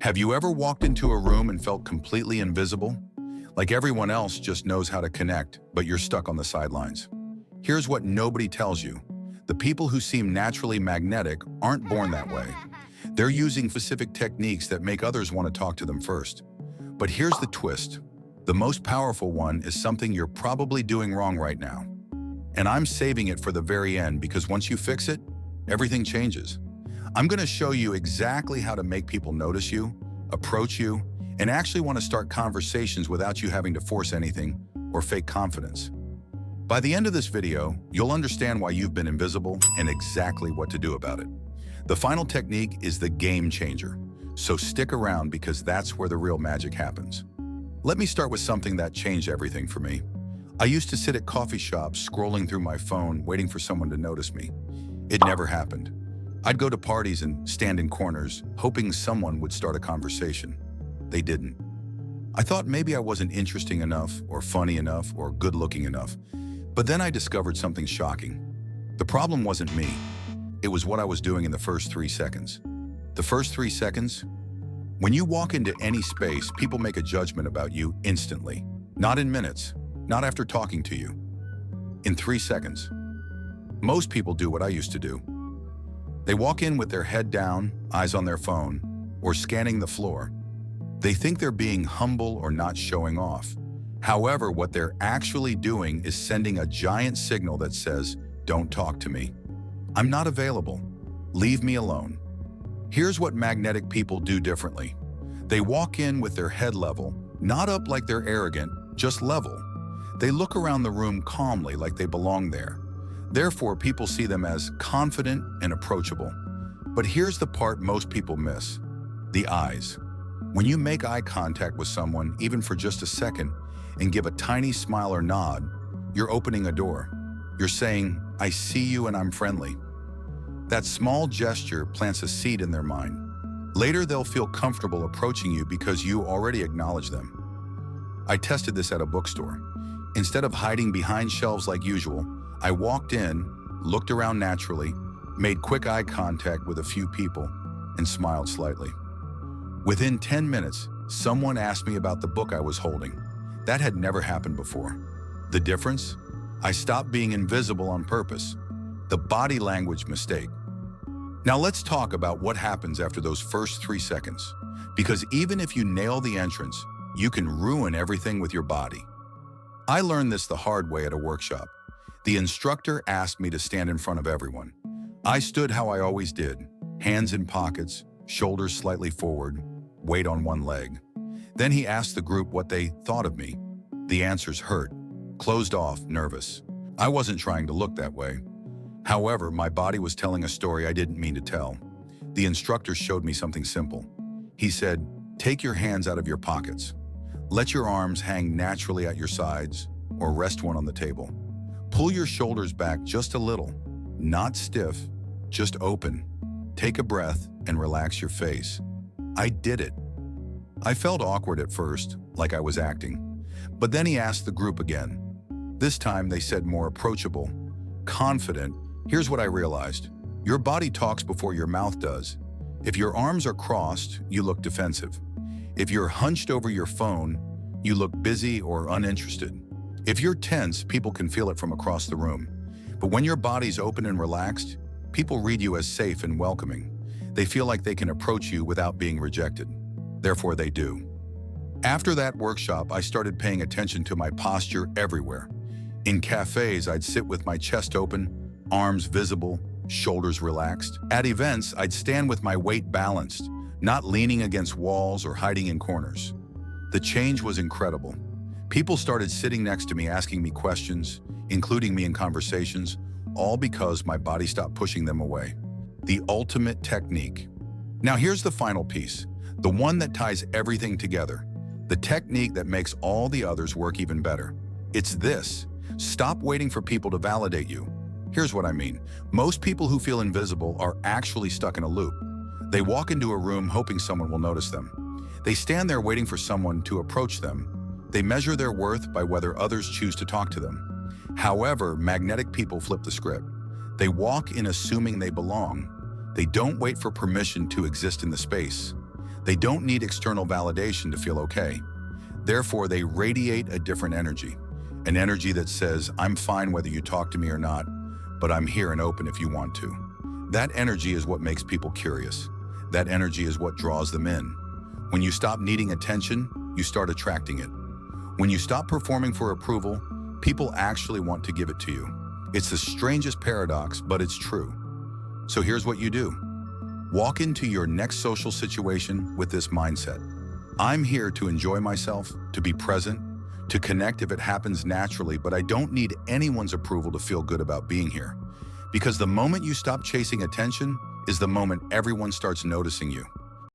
Have you ever walked into a room and felt completely invisible? Like everyone else just knows how to connect, but you're stuck on the sidelines. Here's what nobody tells you. The people who seem naturally magnetic aren't born that way. They're using specific techniques that make others want to talk to them first. But here's the twist. The most powerful one is something you're probably doing wrong right now. And I'm saving it for the very end because once you fix it, everything changes. I'm going to show you exactly how to make people notice you, approach you, and actually want to start conversations without you having to force anything or fake confidence. By the end of this video, you'll understand why you've been invisible and exactly what to do about it. The final technique is the game changer, so stick around because that's where the real magic happens. Let me start with something that changed everything for me. I used to sit at coffee shops scrolling through my phone waiting for someone to notice me. It never happened. I'd go to parties and stand in corners, hoping someone would start a conversation. They didn't. I thought maybe I wasn't interesting enough, or funny enough, or good-looking enough. But then I discovered something shocking. The problem wasn't me. It was what I was doing in the first 3 seconds. The first 3 seconds? When you walk into any space, people make a judgment about you instantly. Not in minutes, not after talking to you. In 3 seconds. Most people do what I used to do. They walk in with their head down, eyes on their phone, or scanning the floor. They think they're being humble or not showing off. However, what they're actually doing is sending a giant signal that says, "Don't talk to me. I'm not available. Leave me alone." Here's what magnetic people do differently. They walk in with their head level, not up like they're arrogant, just level. They look around the room calmly like they belong there. Therefore, people see them as confident and approachable. But here's the part most people miss: the eyes. When you make eye contact with someone, even for just a second, and give a tiny smile or nod, you're opening a door. You're saying, "I see you and I'm friendly." That small gesture plants a seed in their mind. Later, they'll feel comfortable approaching you because you already acknowledge them. I tested this at a bookstore. Instead of hiding behind shelves like usual, I walked in, looked around naturally, made quick eye contact with a few people, and smiled slightly. Within 10 minutes, someone asked me about the book I was holding. That had never happened before. The difference? I stopped being invisible on purpose. The body language mistake. Now let's talk about what happens after those first 3 seconds. Because even if you nail the entrance, you can ruin everything with your body. I learned this the hard way at a workshop. The instructor asked me to stand in front of everyone. I stood how I always did, hands in pockets, shoulders slightly forward, weight on one leg. Then he asked the group what they thought of me. The answers hurt, closed off, nervous. I wasn't trying to look that way. However, my body was telling a story I didn't mean to tell. The instructor showed me something simple. He said, "Take your hands out of your pockets. Let your arms hang naturally at your sides, or rest one on the table. Pull your shoulders back just a little, not stiff, just open. Take a breath and relax your face." I did it. I felt awkward at first, like I was acting. But then he asked the group again. This time they said more approachable, confident. Here's what I realized. Your body talks before your mouth does. If your arms are crossed, you look defensive. If you're hunched over your phone, you look busy or uninterested. If you're tense, people can feel it from across the room. But when your body's open and relaxed, people read you as safe and welcoming. They feel like they can approach you without being rejected. Therefore, they do. After that workshop, I started paying attention to my posture everywhere. In cafes, I'd sit with my chest open, arms visible, shoulders relaxed. At events, I'd stand with my weight balanced, not leaning against walls or hiding in corners. The change was incredible. People started sitting next to me asking me questions, including me in conversations, all because my body stopped pushing them away. The ultimate technique. Now here's the final piece, the one that ties everything together, the technique that makes all the others work even better. It's this: stop waiting for people to validate you. Here's what I mean. Most people who feel invisible are actually stuck in a loop. They walk into a room hoping someone will notice them. They stand there waiting for someone to approach them. They measure their worth by whether others choose to talk to them. However, magnetic people flip the script. They walk in assuming they belong. They don't wait for permission to exist in the space. They don't need external validation to feel okay. Therefore, they radiate a different energy, an energy that says, I'm fine whether you talk to me or not, but I'm here and open if you want to. That energy is what makes people curious. That energy is what draws them in. When you stop needing attention, you start attracting it. When you stop performing for approval, people actually want to give it to you. It's the strangest paradox, but it's true. So here's what you do. Walk into your next social situation with this mindset. I'm here to enjoy myself, to be present, to connect if it happens naturally, but I don't need anyone's approval to feel good about being here. Because the moment you stop chasing attention is the moment everyone starts noticing you.